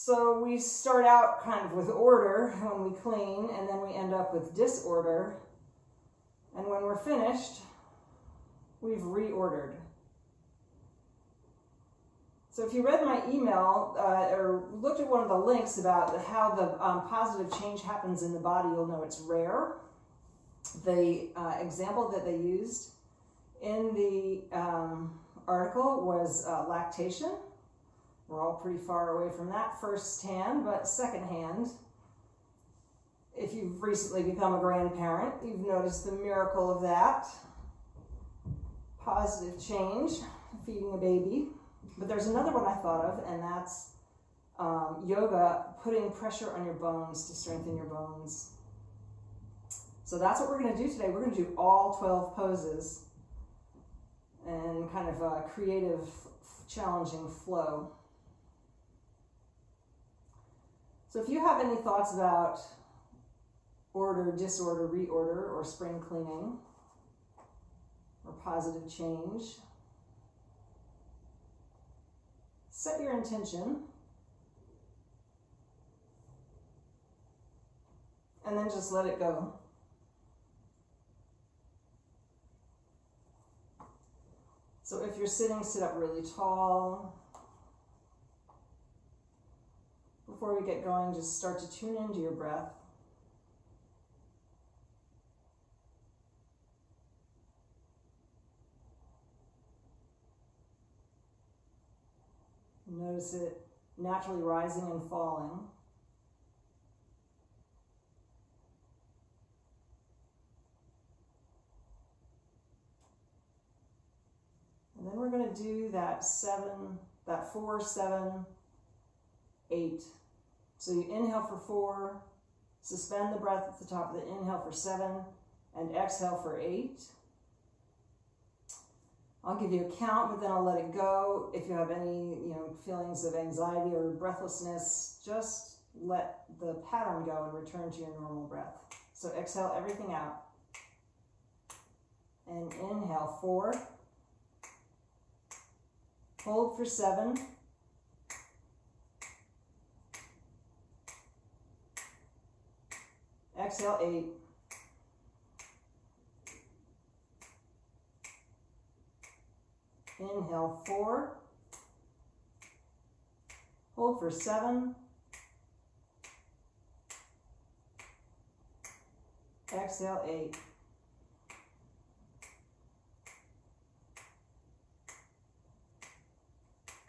So we start out kind of with order when we clean, and then we end up with disorder. And when we're finished, we've reordered. So if you read my email or looked at one of the links about how the positive change happens in the body, you'll know it's rare. The example that they used in the article was lactation. We're all pretty far away from that firsthand, but secondhand, if you've recently become a grandparent, you've noticed the miracle of that. Positive change, feeding a baby. But there's another one I thought of, and that's yoga, putting pressure on your bones to strengthen your bones. So that's what we're going to do today. We're going to do all 12 poses and kind of a creative, challenging flow. So if you have any thoughts about order, disorder, reorder, or spring cleaning, or positive change, set your intention, and then just let it go. So if you're sitting, sit up really tall. Before we get going, just start to tune into your breath. Notice it naturally rising and falling. And then we're going to do that 4, 7, 8. So you inhale for 4, suspend the breath at the top of the inhale for 7, and exhale for 8. I'll give you a count, but then I'll let it go. If you have any, feelings of anxiety or breathlessness, just let the pattern go and return to your normal breath. So exhale everything out. And inhale 4. Hold for 7. Exhale 8. Inhale 4. Hold for 7. Exhale 8.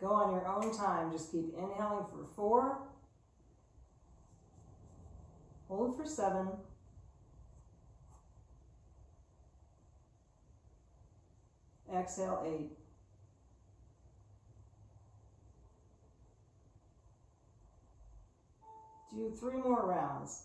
Go on your own time. Just keep inhaling for 4. Hold for 7. Exhale 8. Do 3 more rounds.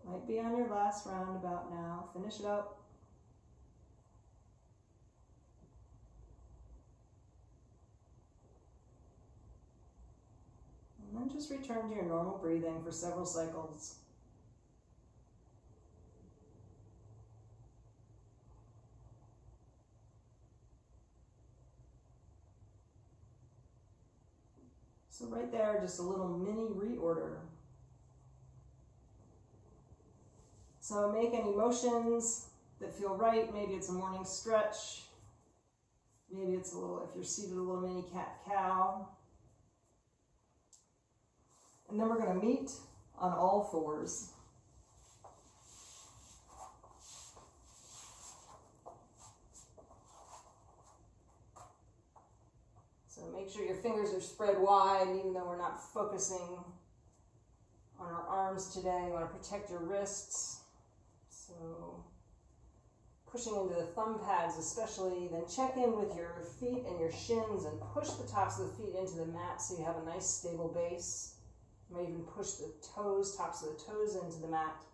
Might be on your last round about now. Finish it up. And then just return to your normal breathing for several cycles. So right there, just a little mini reorder. So make any motions that feel right. Maybe it's a morning stretch. Maybe it's a little, if you're seated, a little mini cat-cow. And then we're going to meet on all 4s. So make sure your fingers are spread wide, even though we're not focusing on our arms today. You want to protect your wrists. So pushing into the thumb pads especially. Then check in with your feet and your shins and push the tops of the feet into the mat so you have a nice stable base. You might even push the toes, tops of the toes into the mat.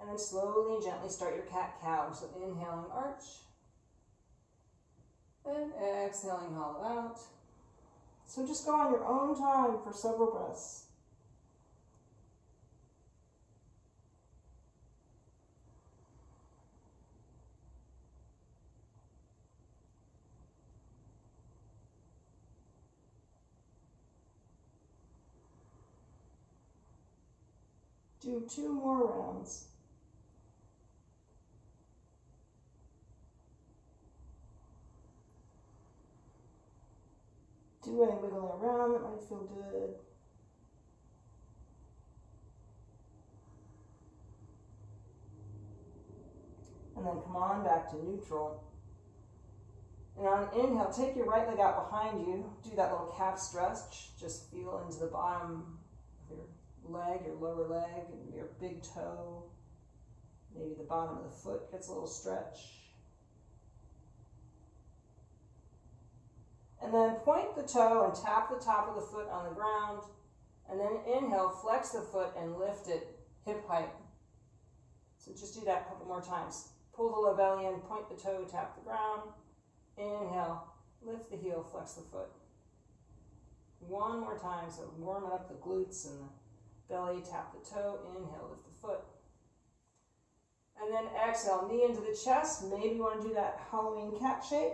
And then slowly and gently start your cat-cow. So inhaling, arch. And exhaling, hollow out. So just go on your own time for several breaths. Do 2 more rounds. Do any wiggling around that might feel good. And then come on back to neutral. And on inhale, take your right leg out behind you. Do that little calf stretch. Just feel into the bottom of your leg, your lower leg, and your big toe. Maybe the bottom of the foot gets a little stretch. And then point the toe and tap the top of the foot on the ground. And then inhale, flex the foot and lift it hip height. So just do that a couple more times. Pull the low belly in, point the toe, tap the ground. Inhale, lift the heel, flex the foot. One more time, so warming up the glutes and the belly, tap the toe, inhale, lift the foot. And then exhale, knee into the chest. Maybe you want to do that Halloween cat shape.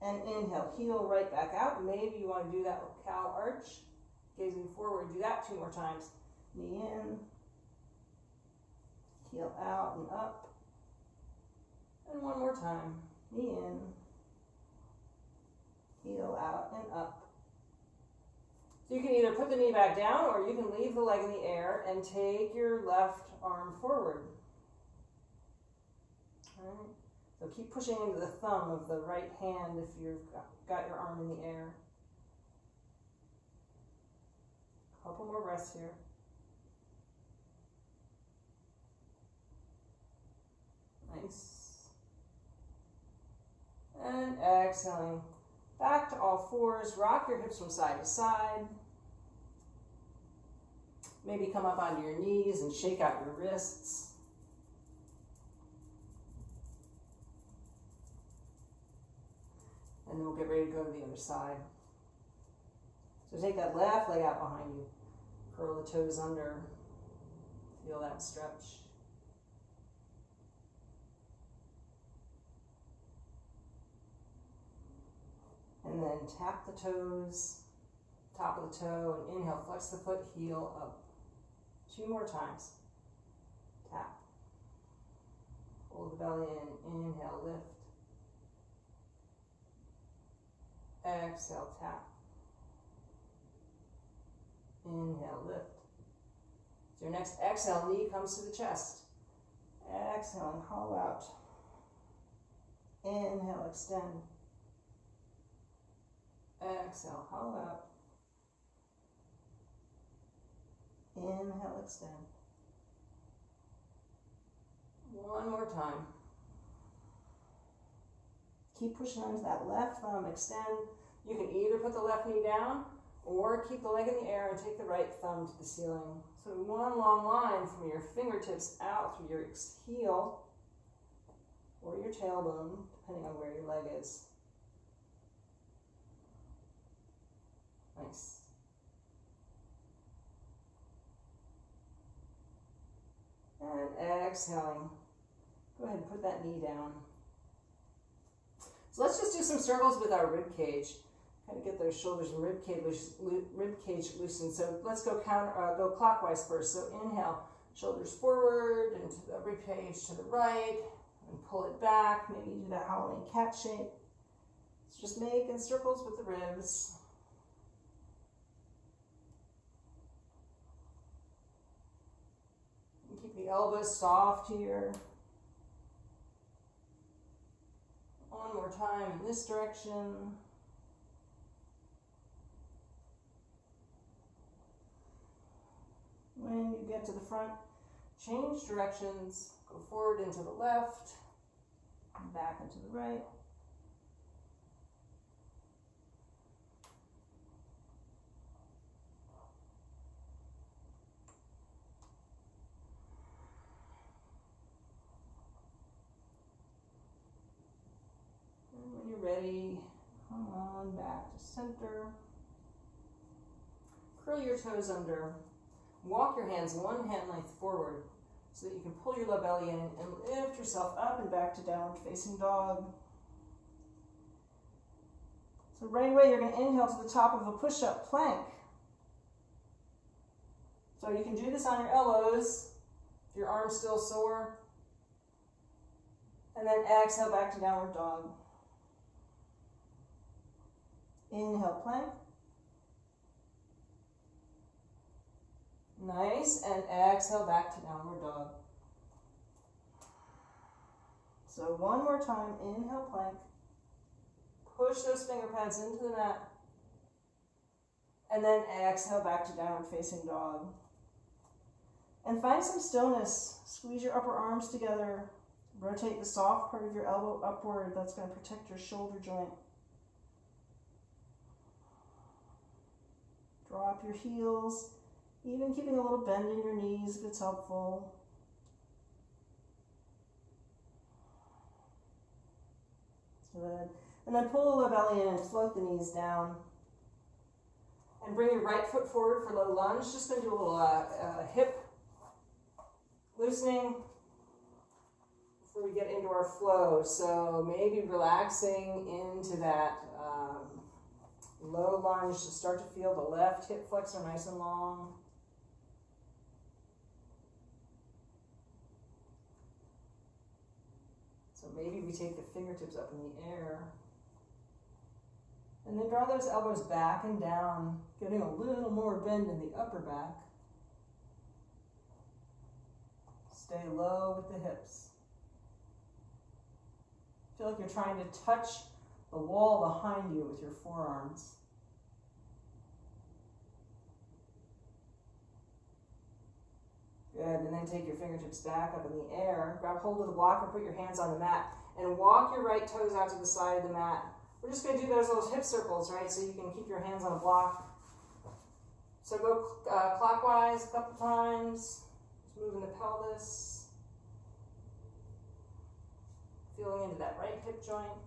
And inhale, heel right back out. Maybe you want to do that cow arch, gazing forward. Do that 2 more times. Knee in, heel out and up. And one more time. Knee in, heel out and up. So you can either put the knee back down or you can leave the leg in the air and take your left arm forward. All right. So keep pushing into the thumb of the right hand if you've got your arm in the air. A couple more breaths here. Nice. And exhaling. Back to all fours. Rock your hips from side to side. Maybe come up onto your knees and shake out your wrists. And then we'll get ready to go to the other side. So take that left leg out behind you. Curl the toes under. Feel that stretch. And then tap the toes, top of the toe, and inhale, flex the foot, heel up. 2 more times. Tap. Hold the belly in, inhale, lift. Exhale, tap. Inhale, lift. So your next exhale, knee comes to the chest. Exhale and hollow out. Inhale, extend. Exhale, hollow out. Inhale, extend. One more time. Keep pushing onto that left thumb, extend. You can either put the left knee down or keep the leg in the air and take the right thumb to the ceiling. So one long line from your fingertips out through your heel or your tailbone, depending on where your leg is. Nice. And exhaling. Go ahead and put that knee down. So let's just do some circles with our rib cage. Kind of get those shoulders and rib cage loosened. So let's go go clockwise first. So inhale, shoulders forward and to the rib cage to the right, and pull it back. Maybe do that Halloween cat shape. So just making circles with the ribs. And keep the elbows soft here. One more time in this direction. When you get to the front, change directions. Go forward into the left, and back into the right. And when you're ready, come on back to center. Curl your toes under. Walk your hands one hand length forward so that you can pull your low belly in and lift yourself up and back to downward facing dog. So right away, you're going to inhale to the top of a push-up plank. So you can do this on your elbows if your arm's still sore. And then exhale back to downward dog. Inhale, plank. Nice, and exhale back to downward dog. So one more time, inhale, plank. Push those finger pads into the mat. And then exhale back to downward facing dog. And find some stillness. Squeeze your upper arms together. Rotate the soft part of your elbow upward. That's going to protect your shoulder joint. Drop your heels. Even keeping a little bend in your knees if it's helpful. Good. And then pull the low belly in and float the knees down. And bring your right foot forward for low lunge. Just going to do a little hip loosening before we get into our flow. So maybe relaxing into that low lunge to start to feel the left hip flexor nice and long. So maybe we take the fingertips up in the air. And then draw those elbows back and down, getting a little more bend in the upper back. Stay low with the hips. Feel like you're trying to touch the wall behind you with your forearms. Good, and then take your fingertips back up in the air. Grab hold of the block or put your hands on the mat. And walk your right toes out to the side of the mat. We're just going to do those little hip circles, right? So you can keep your hands on the block. So go clockwise a couple times. Just moving the pelvis. Feeling into that right hip joint.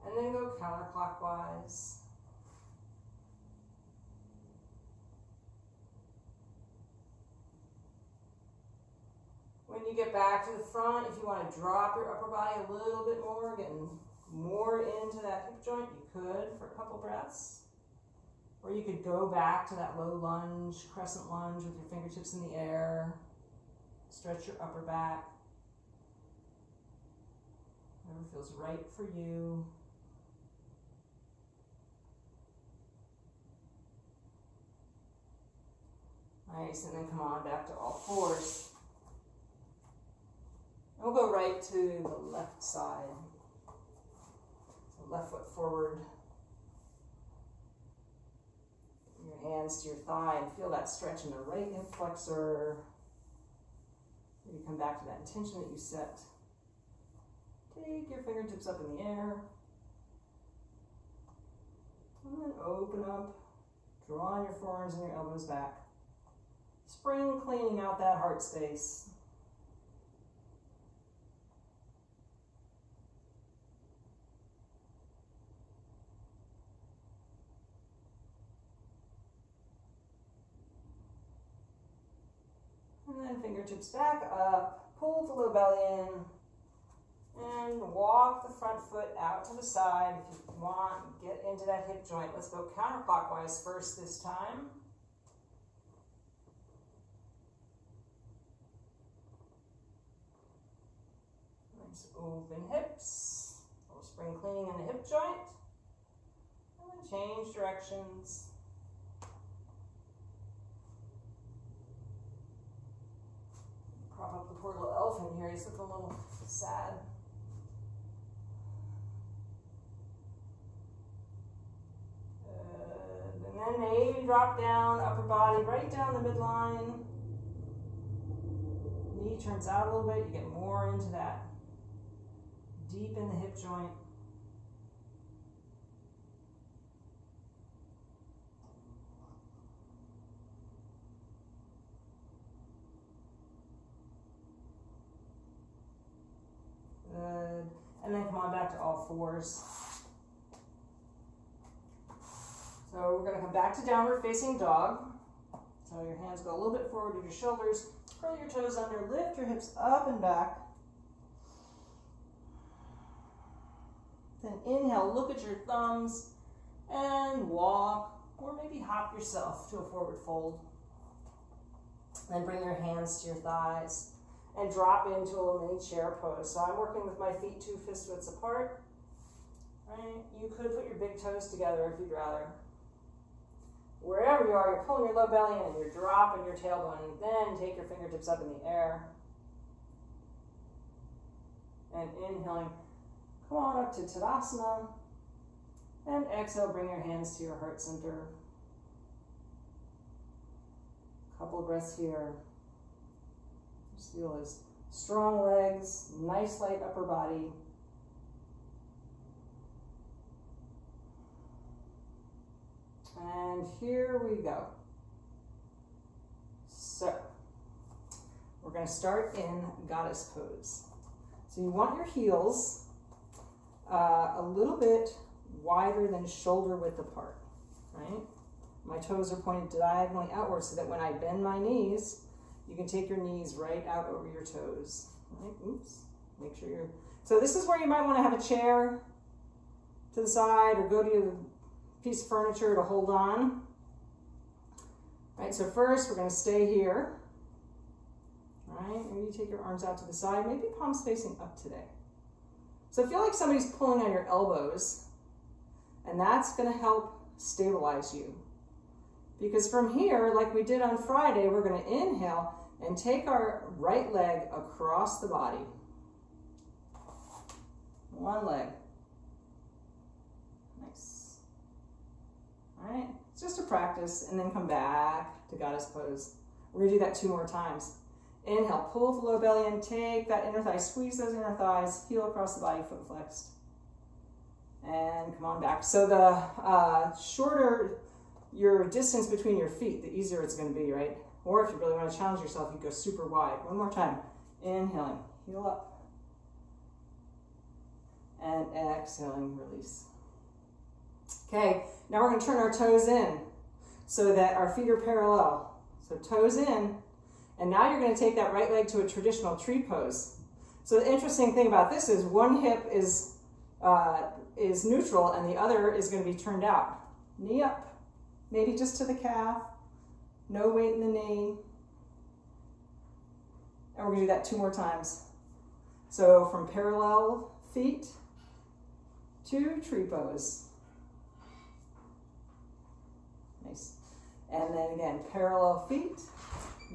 And then go counterclockwise. When you get back to the front, if you want to drop your upper body a little bit more, getting more into that hip joint, you could for a couple breaths. Or you could go back to that low lunge, crescent lunge with your fingertips in the air. Stretch your upper back. Whatever feels right for you. Nice, and then come on back to all fours. We'll go right to the left side. So left foot forward. Bring your hands to your thigh and feel that stretch in the right hip flexor. Maybe come back to that intention that you set. Take your fingertips up in the air. And then open up. Drawing your forearms and your elbows back. Spring cleaning out that heart space. And then fingertips back up, pull the low belly in, and walk the front foot out to the side. If you want, get into that hip joint. Let's go counterclockwise first this time. Nice open hips, a little spring cleaning in the hip joint, and then change directions. Prop up the poor little elephant here. He's looking a little sad. Good. And then maybe drop down, upper body right down the midline. knee turns out a little bit, you get more into that deep in the hip joint. Good. And then come on back to all fours. So we're going to come back to downward facing dog. So your hands go a little bit forward to your shoulders. Curl your toes under, lift your hips up and back. Then inhale, look at your thumbs and walk, or maybe hop yourself to a forward fold. Then bring your hands to your thighs and drop into a little mini chair pose. So I'm working with my feet 2 fist widths apart. Right? You could put your big toes together if you'd rather. Wherever you are, you're pulling your low belly in and you're dropping your tailbone. Then take your fingertips up in the air. And inhaling, come on up to Tadasana. And exhale, bring your hands to your heart center. Couple of breaths here. Just feel those strong legs, nice light upper body. And here we go. So, we're going to start in goddess pose. So you want your heels a little bit wider than shoulder width apart, right? My toes are pointed diagonally outward so that when I bend my knees, you can take your knees right out over your toes. Right? Oops. Make sure you're... So this is where you might want to have a chair to the side or go to a piece of furniture to hold on. Right, so first we're going to stay here. Right, maybe you take your arms out to the side, maybe palms facing up today. So feel like somebody's pulling on your elbows, and that's going to help stabilize you. Because from here, like we did on Friday, we're going to inhale and take our right leg across the body. One leg. Nice. All right, it's just a practice, and then come back to goddess pose. We're going to do that 2 more times. Inhale, pull the low belly in, take that inner thigh, squeeze those inner thighs, heel across the body, foot flexed. And come on back. So the shorter your distance between your feet, the easier it's going to be, right? Or if you really want to challenge yourself, you go super wide. One more time. Inhaling, heel up. And exhaling, release. Okay, now we're going to turn our toes in so that our feet are parallel. So toes in, and now you're going to take that right leg to a traditional tree pose. So the interesting thing about this is one hip is neutral and the other is going to be turned out. Knee up, maybe just to the calf, no weight in the knee. And we're going to do that 2 more times. So from parallel feet to tree pose. Nice. And then again, parallel feet.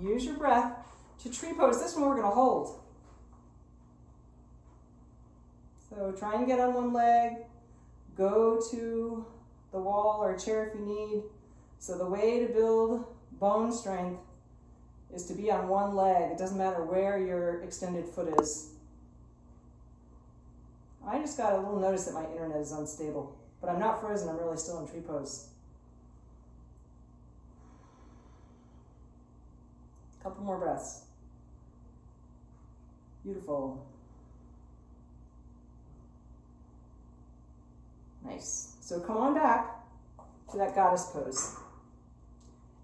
Use your breath to tree pose. This one we're going to hold. So try and get on one leg. Go to the wall or a chair if you need. So the way to build bone strength is to be on one leg. It doesn't matter where your extended foot is. I just got a little notice that my internet is unstable, but I'm not frozen. I'm really still in tree pose. Couple more breaths. Beautiful. Nice. So come on back to that goddess pose.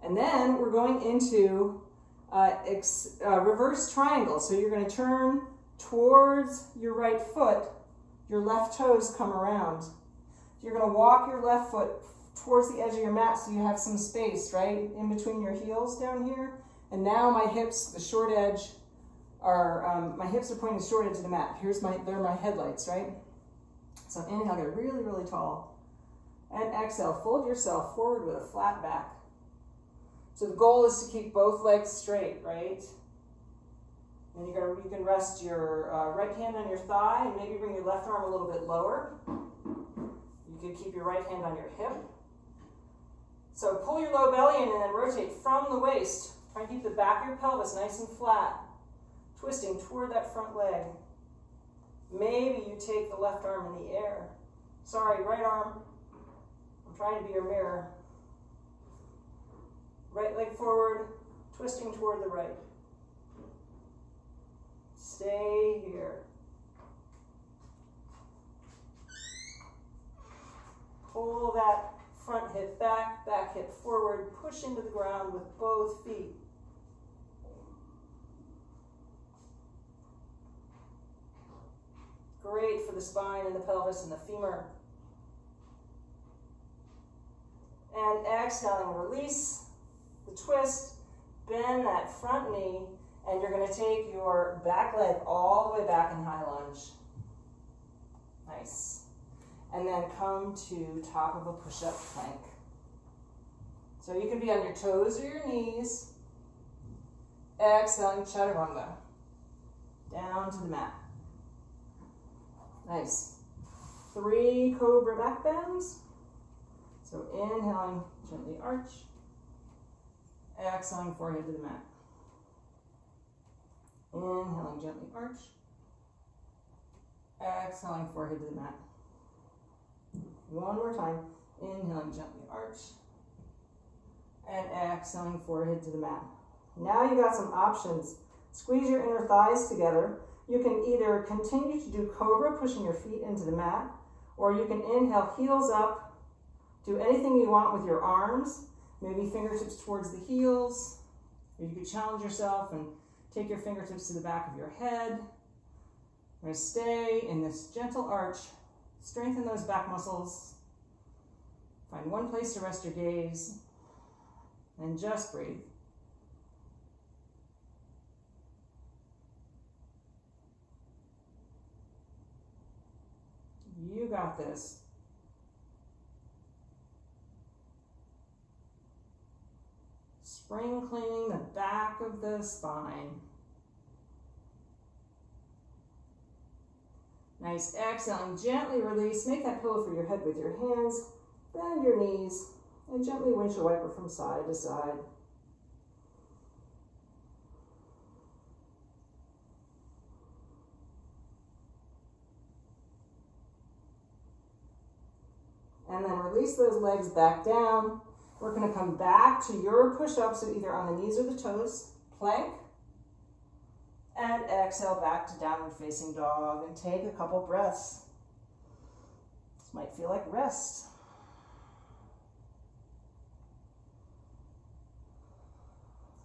And then we're going into reverse triangle. So you're going to turn towards your right foot. Your left toes come around. You're going to walk your left foot towards the edge of your mat so you have some space, right, in between your heels down here. And now my hips, the short edge, my hips are pointing short edge of the mat. They're my headlights, right? So inhale, get really, really tall. And exhale, fold yourself forward with a flat back. So the goal is to keep both legs straight, right? And you can rest your right hand on your thigh and maybe bring your left arm a little bit lower. You can keep your right hand on your hip. So pull your low belly in and then rotate from the waist. Try and keep the back of your pelvis nice and flat. twisting toward that front leg. Maybe you take the left arm in the air. Sorry, right arm. I'm trying to be your mirror. Right leg forward, twisting toward the right. Stay here. Pull that front hip back, back hip forward, push into the ground with both feet. Great for the spine and the pelvis and the femur. And exhaling, release the twist, bend that front knee, and you're going to take your back leg all the way back in high lunge. Nice. And then come to top of a push-up plank. So you can be on your toes or your knees. Exhaling, chaturanga. Down to the mat. Nice. 3 Cobra Backbends. So inhaling, gently arch. Exhaling, forehead to the mat. Inhaling, gently arch. Exhaling, forehead to the mat. One more time. Inhaling, gently arch. And exhaling, forehead to the mat. Now you got some options. Squeeze your inner thighs together. You can either continue to do Cobra, pushing your feet into the mat, or you can inhale, heels up. Do anything you want with your arms. Maybe fingertips towards the heels. Or you could challenge yourself and take your fingertips to the back of your head. We're going to stay in this gentle arch. Strengthen those back muscles. Find one place to rest your gaze. And just breathe. You got this. Spring cleaning the back of the spine. Nice. Exhaling, gently release. Make that pillow for your head with your hands. Bend your knees and gently windshield wiper from side to side. And then release those legs back down. We're going to come back to your push-up, so either on the knees or the toes, plank, and exhale back to downward facing dog, and take a couple breaths. This might feel like rest.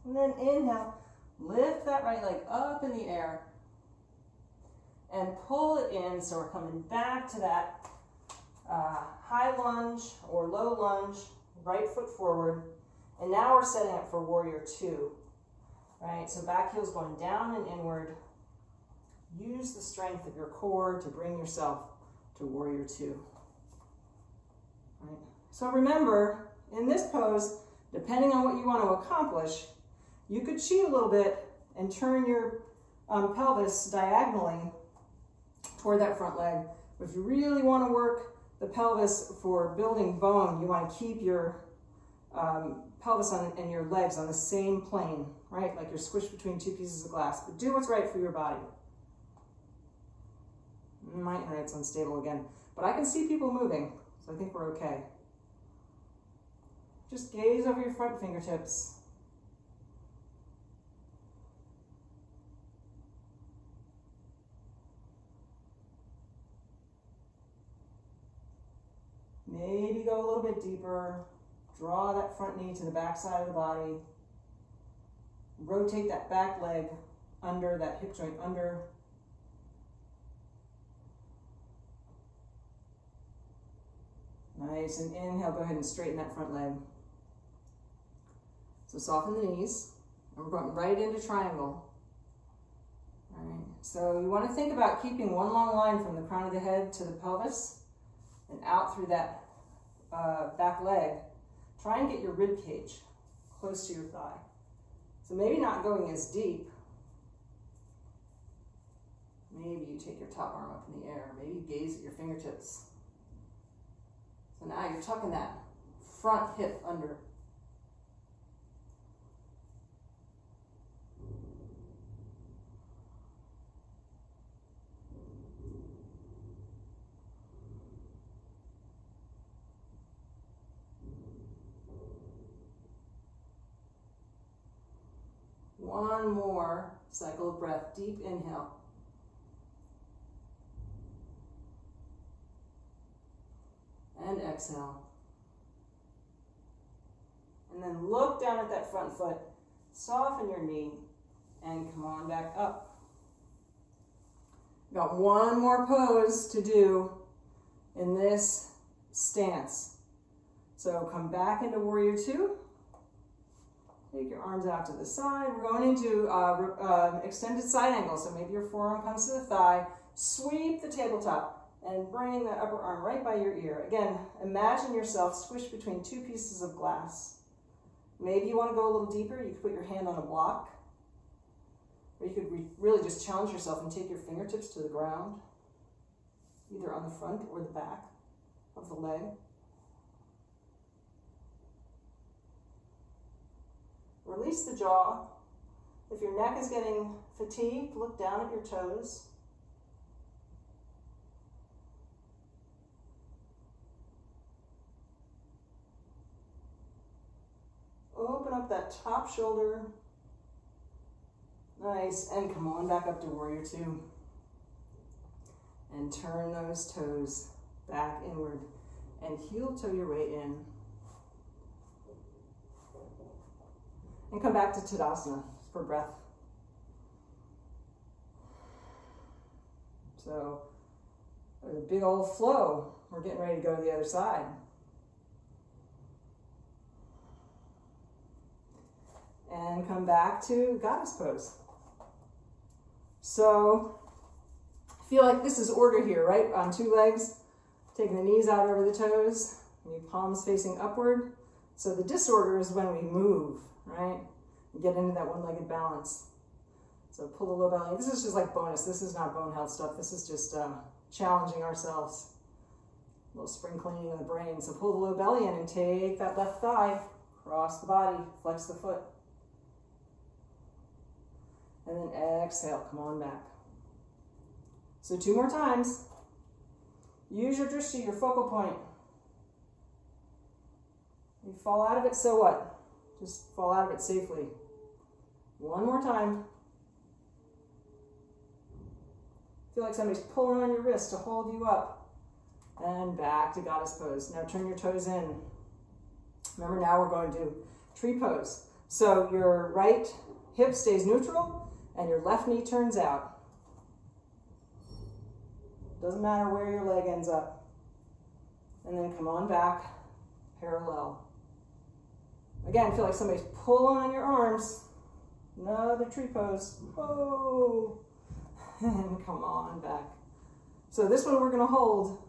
And then inhale, lift that right leg up in the air, and pull it in, so we're coming back to that high lunge or low lunge, right foot forward, and now we're setting up for warrior 2. Right, so back heel's going down and inward. Use the strength of your core to bring yourself to warrior 2. Right. So remember, in this pose, depending on what you want to accomplish, you could cheat a little bit and turn your pelvis diagonally toward that front leg. But if you really want to work the pelvis for building bone, you want to keep your pelvis and your legs on the same plane, right? Like you're squished between 2 pieces of glass. But do what's right for your body. My internet's unstable again. But I can see people moving, so I think we're okay. Just gaze over your front fingertips. Maybe go a little bit deeper. Draw that front knee to the back side of the body. Rotate that back leg under, that hip joint under. Nice, and inhale, go ahead and straighten that front leg. So soften the knees, and we're going right into triangle. All right, so you want to think about keeping one long line from the crown of the head to the pelvis and out through that back leg. Try and get your rib cage close to your thigh. So maybe not going as deep. Maybe you take your top arm up in the air. Maybe you gaze at your fingertips. So now you're tucking that front hip under. one more cycle of breath. Deep inhale. And exhale. And then look down at that front foot. Soften your knee and come on back up. Got one more pose to do in this stance. So come back into Warrior Two. Take your arms out to the side. We're going into extended side angle. So maybe your forearm comes to the thigh. Sweep the tabletop and bring the upper arm right by your ear. Again, imagine yourself squished between two pieces of glass. Maybe you want to go a little deeper. You could put your hand on a block. Or you could really just challenge yourself and take your fingertips to the ground, either on the front or the back of the leg. Release the jaw. If your neck is getting fatigued, look down at your toes. Open up that top shoulder. Nice, and come on back up to Warrior Two. And turn those toes back inward and heel toe your way in. And come back to Tadasana for breath. So, there's a big old flow. We're getting ready to go to the other side. And come back to Goddess Pose. So, feel like this is order here, right? On two legs, taking the knees out over the toes, your palms facing upward. So the disorder is when we move, right? We get into that one-legged balance. So pull the low belly. This is just like bonus. This is not bone health stuff. This is just challenging ourselves. A little spring cleaning of the brain. So pull the low belly in and take that left thigh, cross the body, flex the foot. And then exhale, come on back. So 2 more times. Use your drishti, your focal point. You fall out of it, so what? Just fall out of it safely. 1 more time. Feel like somebody's pulling on your wrist to hold you up. And back to Goddess Pose. Now turn your toes in. Remember, now we're going to tree pose. So your right hip stays neutral and your left knee turns out. Doesn't matter where your leg ends up. And then come on back, parallel. Again, feel like somebody's pulling on your arms. Another tree pose. Oh, and come on back. So this one we're going to hold.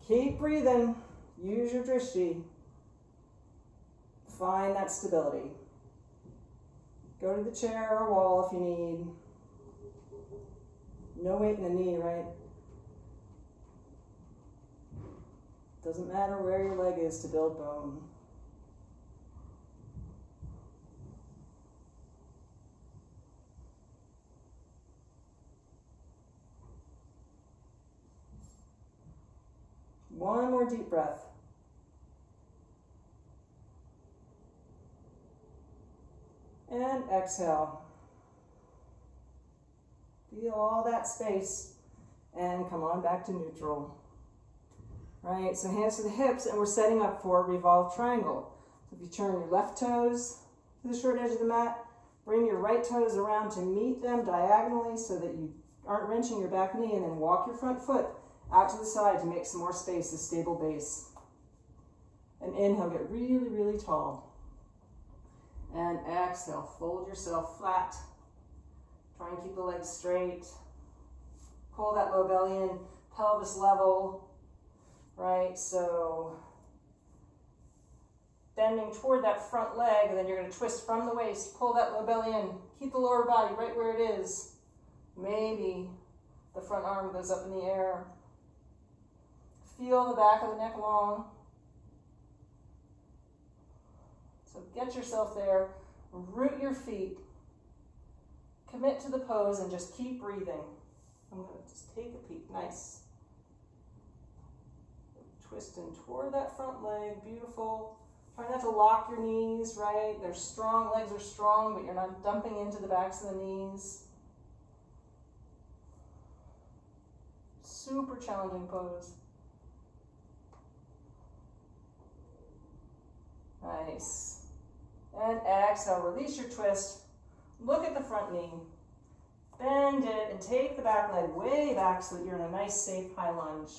Keep breathing. Use your drishti. Find that stability. Go to the chair or wall if you need. No weight in the knee, right? Doesn't matter where your leg is to build bone. One more deep breath. And exhale. Feel all that space. And come on back to neutral. Right, so hands to the hips, and we're setting up for a revolved triangle. So if you turn your left toes to the short edge of the mat, bring your right toes around to meet them diagonally so that you aren't wrenching your back knee, and then walk your front foot out to the side to make some more space, a stable base. And inhale, get really, really tall. And exhale, fold yourself flat. Try and keep the legs straight. Pull that low belly in, pelvis level, right? So bending toward that front leg, and then you're going to twist from the waist, pull that low belly in, keep the lower body right where it is. Maybe the front arm goes up in the air. Feel the back of the neck long. So get yourself there, root your feet, commit to the pose, and just keep breathing. I'm going to just take a peek. Nice. Twisting toward that front leg. Beautiful. Try not to lock your knees, right? They're strong, legs are strong, but you're not dumping into the backs of the knees. Super challenging pose. Nice. And exhale, release your twist. Look at the front knee. Bend it and take the back leg way back so that you're in a nice, safe, high lunge.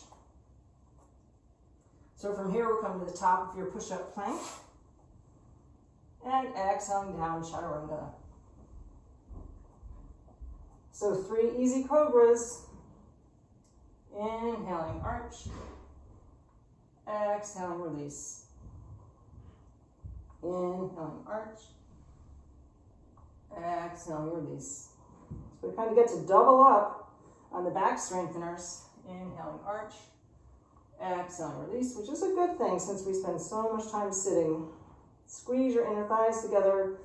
So from here, we'll come to the top of your push-up plank. And exhaling down, chaturanga. So 3 easy cobras. Inhaling, arch. Exhaling, release. Inhaling, arch. Exhaling, release. So we kind of get to double up on the back strengtheners. Inhaling, arch. Exhaling, release, which is a good thing since we spend so much time sitting. Squeeze your inner thighs together.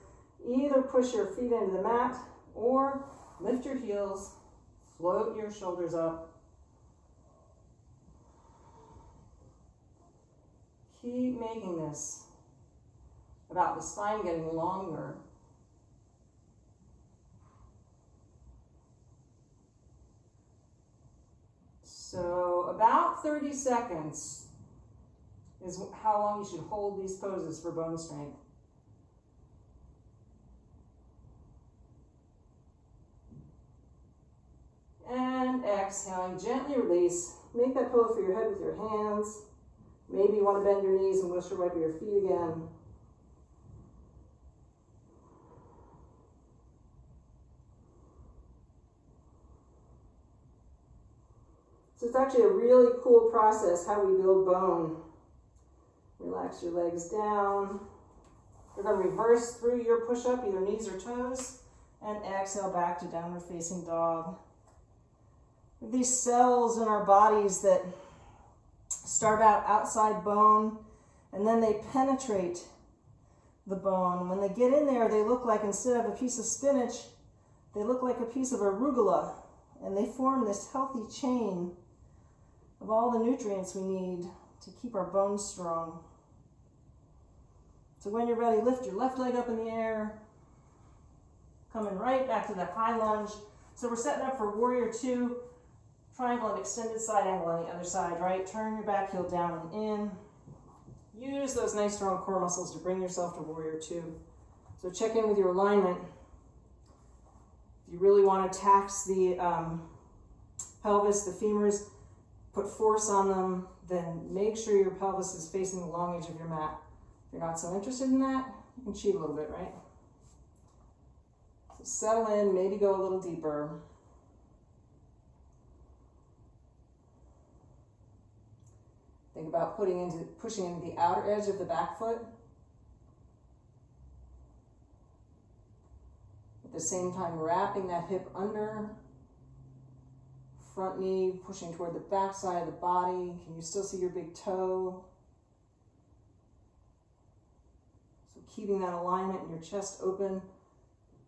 Either push your feet into the mat or lift your heels. Float your shoulders up. Keep making this about the spine getting longer. So about 30 seconds is how long you should hold these poses for bone strength. And exhaling, gently release. Make that pillow for your head with your hands. Maybe you want to bend your knees and windshield wiper your feet again. So it's actually a really cool process how we build bone. Relax your legs down. You're going to reverse through your push-up, either knees or toes, and exhale back to downward facing dog. These cells in our bodies that start out outside bone, and then they penetrate the bone. When they get in there, they look like, instead of a piece of spinach, they look like a piece of arugula, and they form this healthy chain of all the nutrients we need to keep our bones strong. So when you're ready, lift your left leg up in the air, coming right back to that high lunge. So we're setting up for warrior 2, triangle and extended side angle on the other side, right? Turn your back heel down and in. Use those nice strong core muscles to bring yourself to warrior 2. So check in with your alignment. If you really want to tax the pelvis, the femurs, put force on them, then make sure your pelvis is facing the long edge of your mat. If you're not so interested in that, you can cheat a little bit, right? So settle in, maybe go a little deeper. Think about pushing into the outer edge of the back foot. At the same time, wrapping that hip under. Front knee pushing toward the back side of the body. Can you still see your big toe? So keeping that alignment and your chest open.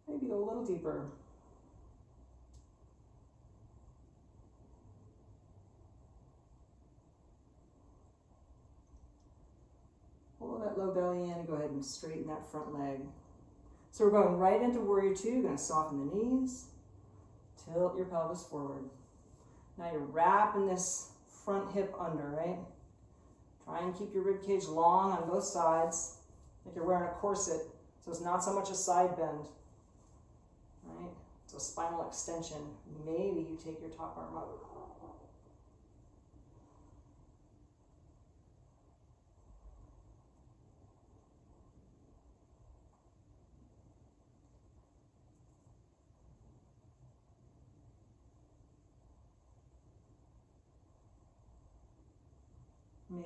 Maybe go a little deeper. Pull that low belly in and go ahead and straighten that front leg. So we're going right into warrior 2. You're going to soften the knees. Tilt your pelvis forward. Now you're wrapping this front hip under, right? Try and keep your rib cage long on both sides, like you're wearing a corset, so it's not so much a side bend, right? So spinal extension. Maybe you take your top arm up.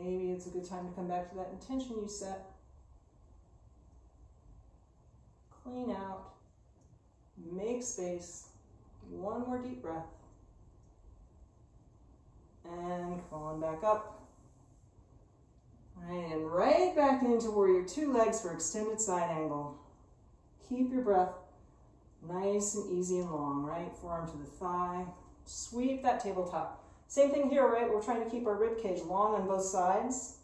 Maybe it's a good time to come back to that intention you set. Clean out. Make space. One more deep breath. And come on back up. And right back into warrior 2, legs for extended side angle. Keep your breath nice and easy and long, right? Forearm to the thigh. Sweep that tabletop. Same thing here, right? We're trying to keep our rib cage long on both sides.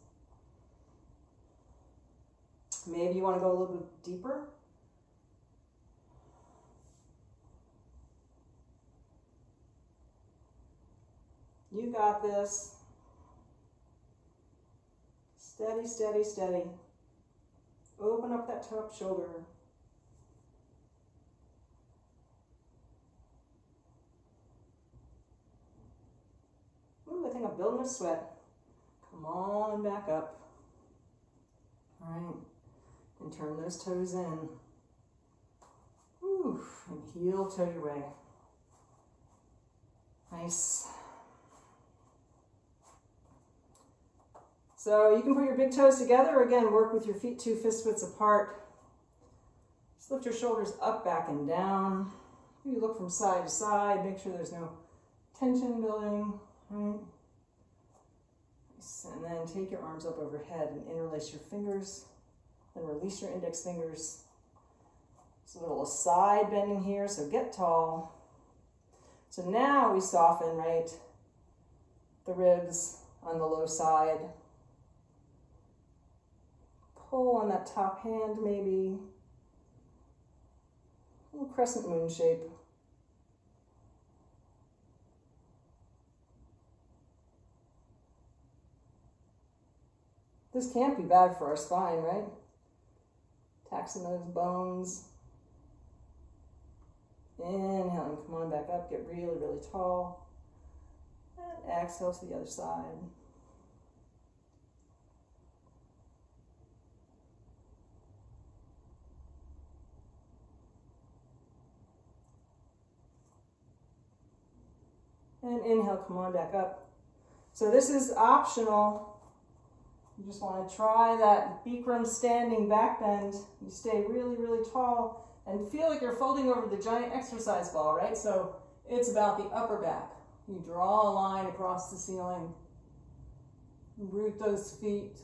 Maybe you want to go a little bit deeper. You got this. Steady, steady, steady. Open up that top shoulder. Ooh, I think I'm building a sweat. Come on back up. All right, and turn those toes in. Ooh, and heel toe your way. Nice. So you can put your big toes together. Again, work with your feet 2 fist widths apart. Just lift your shoulders up, back, and down. You look from side to side. Make sure there's no tension building. Right. Nice. And then take your arms up overhead and interlace your fingers. Then release your index fingers. There's a little side bending here, so get tall. So now we soften, right, the ribs on the low side. Pull on that top hand, maybe. A little crescent moon shape. This can't be bad for our spine, right? Taxing those bones. Inhaling, come on back up, get really, really tall. And exhale to the other side. And inhale, come on back up. So this is optional. You just want to try that Bikram standing back bend. You stay really, really tall and feel like you're folding over the giant exercise ball, right? So it's about the upper back. You draw a line across the ceiling. Root those feet.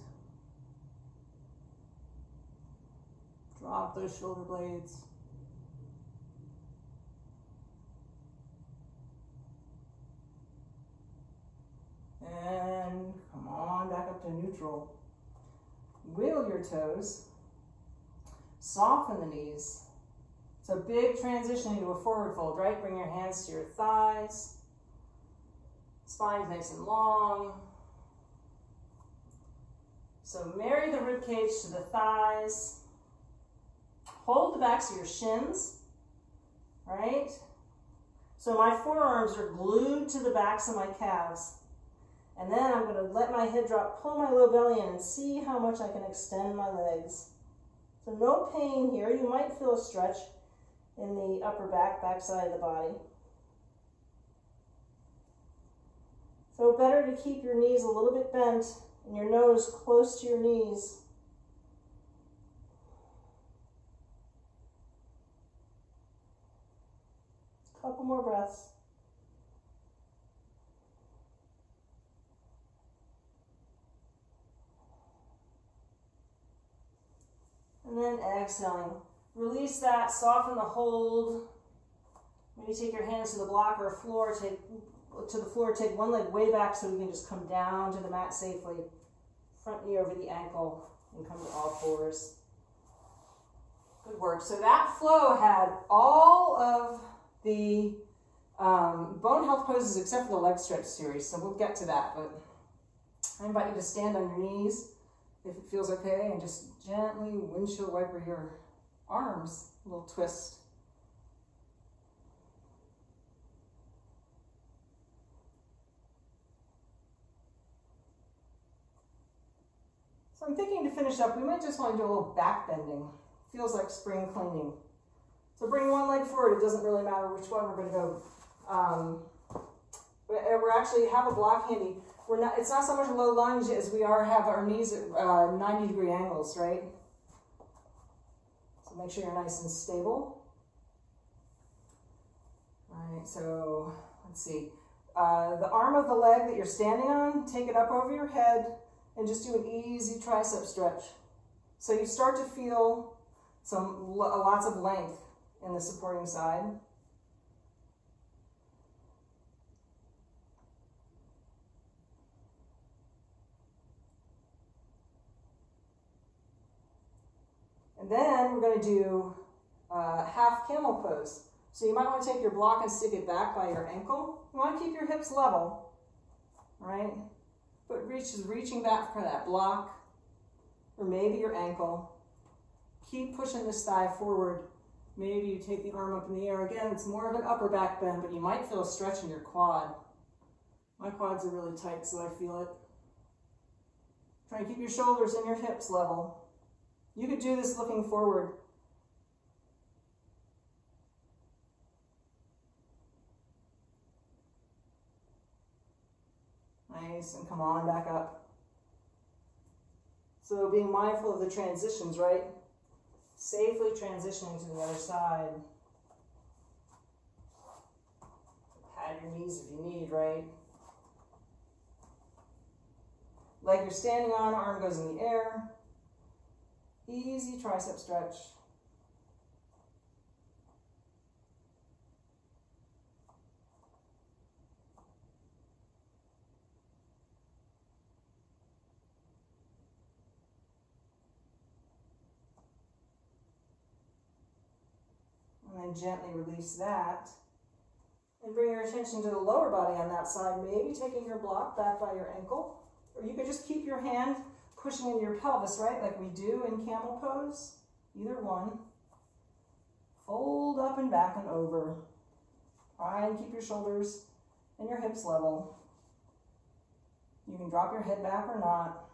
Drop those shoulder blades. And come on back up to neutral. Wiggle your toes. Soften the knees. So big transition into a forward fold, right? Bring your hands to your thighs. Spine's nice and long. So marry the rib cage to the thighs. Hold the backs of your shins, right? So my forearms are glued to the backs of my calves. And then I'm going to let my head drop, pull my low belly in, and see how much I can extend my legs. So no pain here. You might feel a stretch in the upper back side of the body. So better to keep your knees a little bit bent and your nose close to your knees. A couple more breaths. And then exhaling. Release that, soften the hold. Maybe take your hands to the block or floor, take one leg way back so we can just come down to the mat safely. Front knee over the ankle and come to all fours. Good work. So that flow had all of the bone health poses except for the leg stretch series, so we'll get to that. But I invite you to stand on your knees if it feels okay, and just gently windshield wiper your arms, a little twist. So I'm thinking to finish up, we might just want to do a little back bending. Feels like spring cleaning. So bring one leg forward. It doesn't really matter which one we're going to go. We actually have a block handy. It's not so much a low lunge as we have our knees at 90-degree angles, right? So make sure you're nice and stable. All right, so let's see. The arm of the leg that you're standing on, take it up over your head and just do an easy tricep stretch. So you start to feel lots of length in the supporting side. And then we're going to do half camel pose. So you might want to take your block and stick it back by your ankle. You want to keep your hips level, right? But reaching back for that block, or maybe your ankle. Keep pushing this thigh forward. Maybe you take the arm up in the air. Again, it's more of an upper back bend, but you might feel a stretch in your quad. My quads are really tight, so I feel it. Try and keep your shoulders and your hips level. You could do this looking forward. Nice, and come on back up. So being mindful of the transitions, right? Safely transitioning to the other side. Pad your knees if you need, right? Leg you're standing on, arm goes in the air. Easy tricep stretch. And then gently release that. And bring your attention to the lower body on that side, maybe taking your block back by your ankle. Or you could just keep your hand pushing into your pelvis, right? Like we do in camel pose. Either one. Fold up and back and over. Try and keep your shoulders and your hips level. You can drop your head back or not.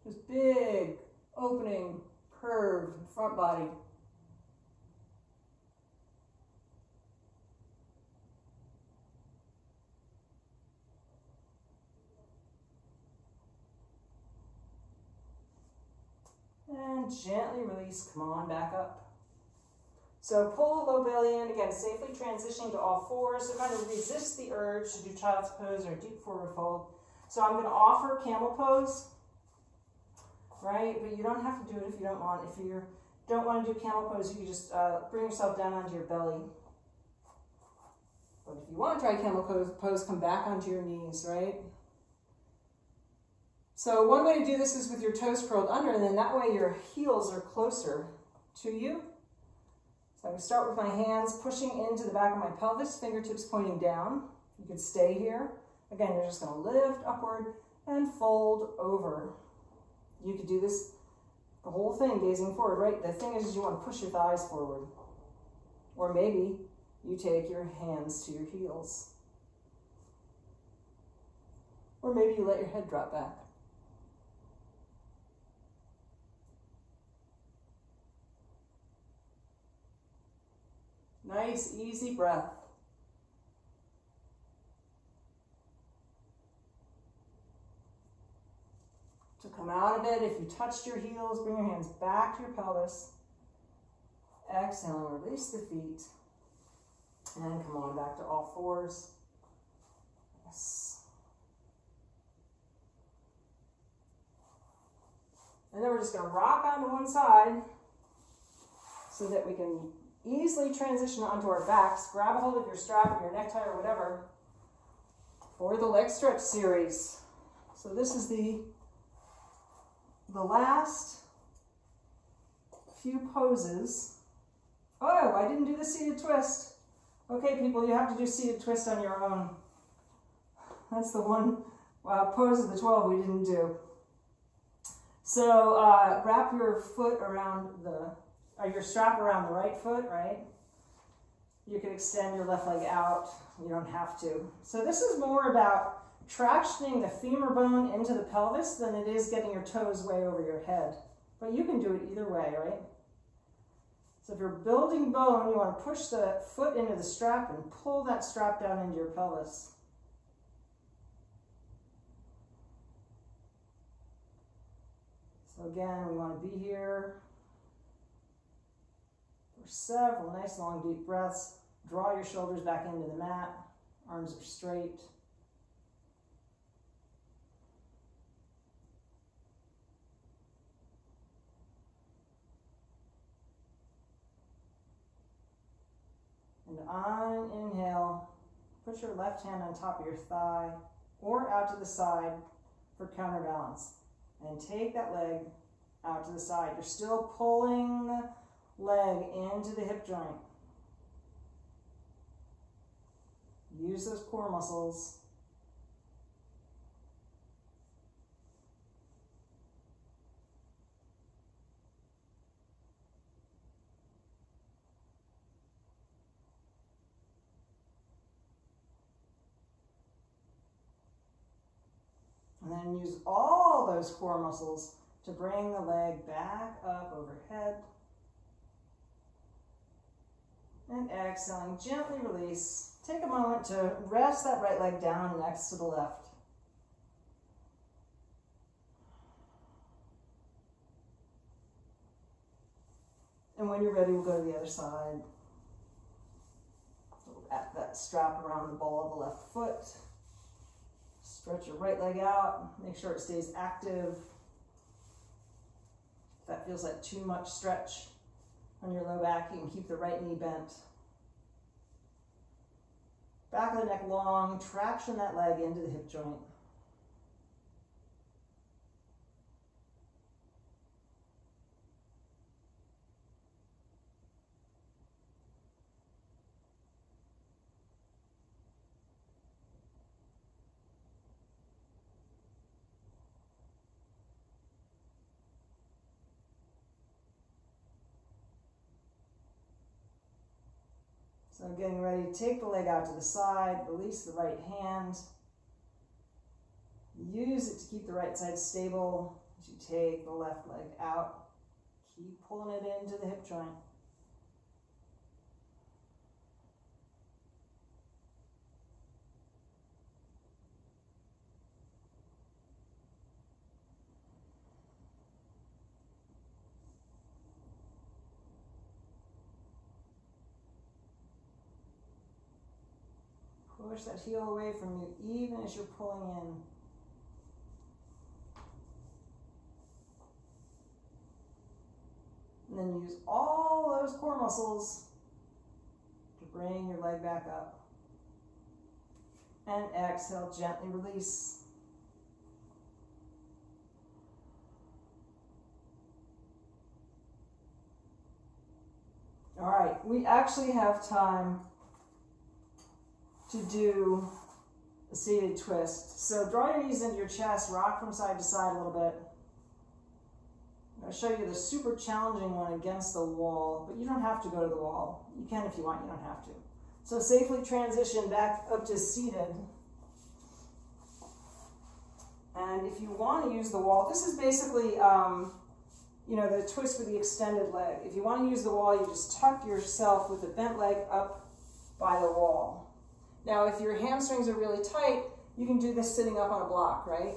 Just big, opening, curved front body. And gently release, come on back up. So pull the low belly in, again, safely transitioning to all fours. So kind of resist the urge to do child's pose or deep forward fold. So I'm going to offer camel pose, right? But you don't have to do it if you don't want. If you don't want to do camel pose, you can just bring yourself down onto your belly. But if you want to try camel pose, come back onto your knees, right? So one way to do this is with your toes curled under, and then that way your heels are closer to you. So I would start with my hands pushing into the back of my pelvis, fingertips pointing down. You could stay here. Again, you're just going to lift upward and fold over. You could do this, the whole thing, gazing forward, right? The thing is you want to push your thighs forward. Or maybe you take your hands to your heels. Or maybe you let your head drop back. Nice, easy breath. To come out of it, if you touched your heels, bring your hands back to your pelvis. Exhale and release the feet. And come on back to all fours. Yes. And then we're just going to rock onto one side so that we can easily transition onto our backs. Grab a hold of your strap or your necktie or whatever for the leg stretch series. So this is the last few poses. Oh, I didn't do the seated twist. Okay, people, you have to do seated twist on your own. That's the one pose of the 12 we didn't do. So wrap your foot around your strap around the right foot, right? You can extend your left leg out. You don't have to. So this is more about tractioning the femur bone into the pelvis than it is getting your toes way over your head. But you can do it either way, right? So if you're building bone, you want to push the foot into the strap and pull that strap down into your pelvis. So again, we want to be here for several nice long deep breaths. Draw your shoulders back into the mat. Arms are straight. And on inhale, put your left hand on top of your thigh or out to the side for counterbalance. And take that leg out to the side. You're still pulling the leg into the hip joint. Use those core muscles. And then use all those core muscles to bring the leg back up overhead. And exhaling, gently release. Take a moment to rest that right leg down next to the left. And when you're ready, we'll go to the other side. Wrap that strap around the ball of the left foot. Stretch your right leg out. Make sure it stays active. If that feels like too much stretch on your low back, you can keep the right knee bent. Back of the neck long, traction that leg into the hip joint. So getting ready, take the leg out to the side, release the right hand. Use it to keep the right side stable as you take the left leg out. Keep pulling it into the hip joint. Push that heel away from you even as you're pulling in. And then use all those core muscles to bring your leg back up. And exhale, gently release. All right, we actually have time to do a seated twist. So draw your knees into your chest, rock from side to side a little bit. I'm going to show you the super challenging one against the wall, but you don't have to go to the wall. You can if you want, you don't have to. So safely transition back up to seated. And if you want to use the wall, this is basically, the twist for the extended leg. If you want to use the wall, you just tuck yourself with the bent leg up by the wall. Now, if your hamstrings are really tight, you can do this sitting up on a block, right?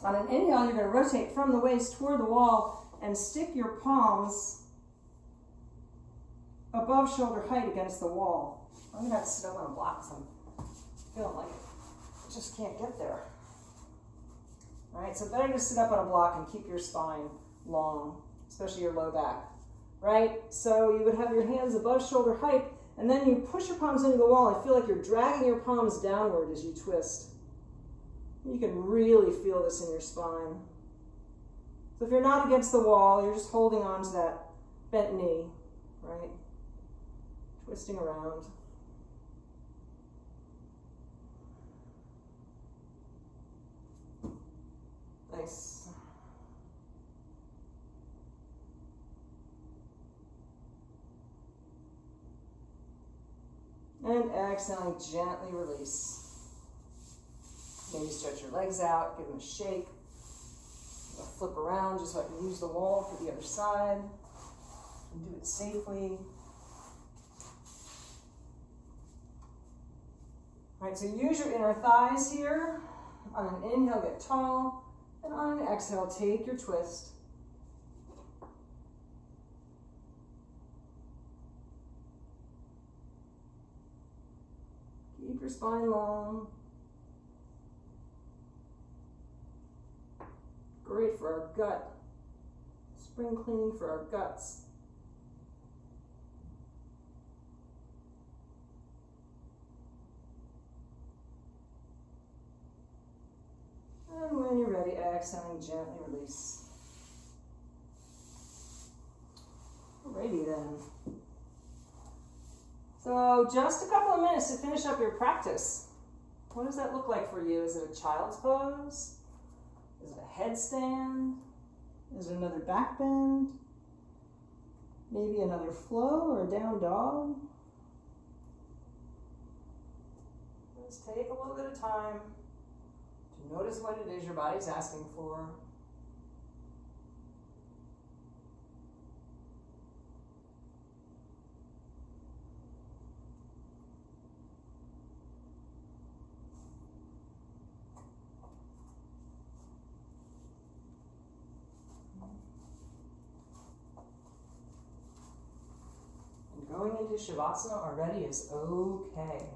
On an inhale, you're going to rotate from the waist toward the wall and stick your palms above shoulder height against the wall. I'm going to have to sit up on a block because I'm feeling like I just can't get there. All right, so better to sit up on a block and keep your spine long, especially your low back, right? So you would have your hands above shoulder height, and then you push your palms into the wall and feel like you're dragging your palms downward as you twist. You can really feel this in your spine. So if you're not against the wall, you're just holding on to that bent knee, right? Twisting around. Nice. And exhaling, gently release. Maybe stretch your legs out, give them a shake. I'll flip around just so I can use the wall for the other side. And do it safely. All right, so use your inner thighs here. On an inhale, get tall. And on an exhale, take your twist. Keep your spine long. Great for our gut. Spring cleaning for our guts. And when you're ready, exhaling, gently release. Alrighty then. So just a couple of minutes to finish up your practice. What does that look like for you? Is it a child's pose? Is it a headstand? Is it another back bend? Maybe another flow or a down dog? Just take a little bit of time to notice what it is your body's asking for. And going into Shavasana already is okay.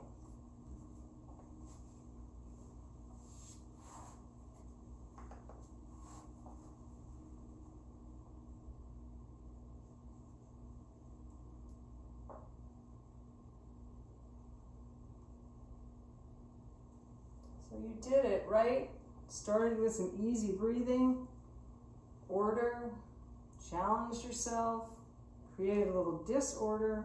So you did it, right? Started with some easy breathing, order, challenged yourself, created a little disorder,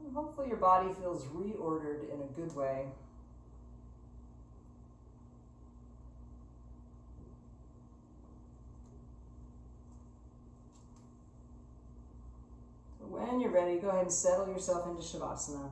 and hopefully your body feels reordered in a good way. So when you're ready, go ahead and settle yourself into Shavasana.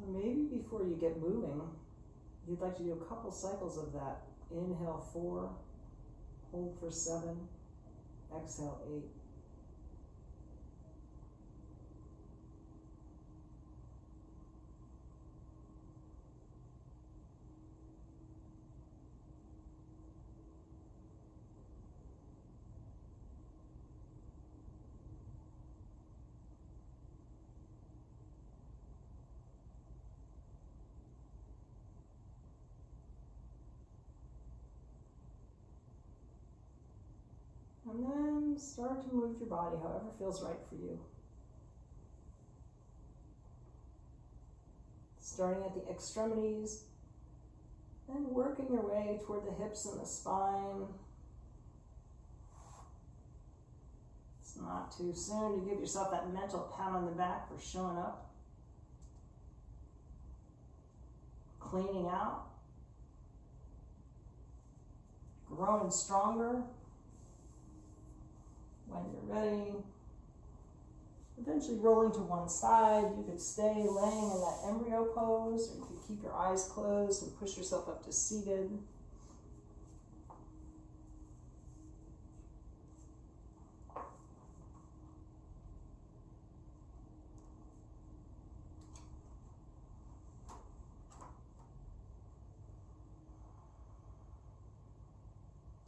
Maybe before you get moving, you'd like to do a couple cycles of that. Inhale 4, hold for 7, exhale 8. And then start to move your body however feels right for you. Starting at the extremities and working your way toward the hips and the spine. It's not too soon to give yourself that mental pat on the back for showing up. Cleaning out. Growing stronger. When you're ready, eventually rolling to one side. You could stay laying in that embryo pose, or you could keep your eyes closed and push yourself up to seated.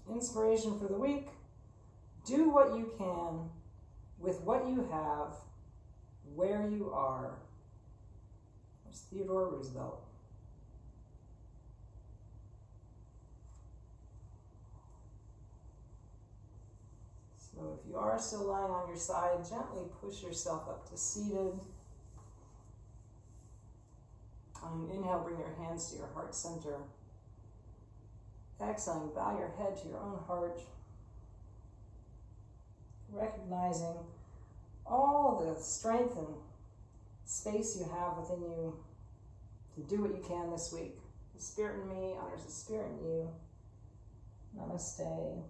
Inspiration for the week. Do what you can with what you have, where you are. There's Theodore Roosevelt. So if you are still lying on your side, gently push yourself up to seated. Inhale, bring your hands to your heart center. Exhaling, bow your head to your own heart. Recognizing all the strength and space you have within you to do what you can this week. The Spirit in me honors the Spirit in you. Namaste.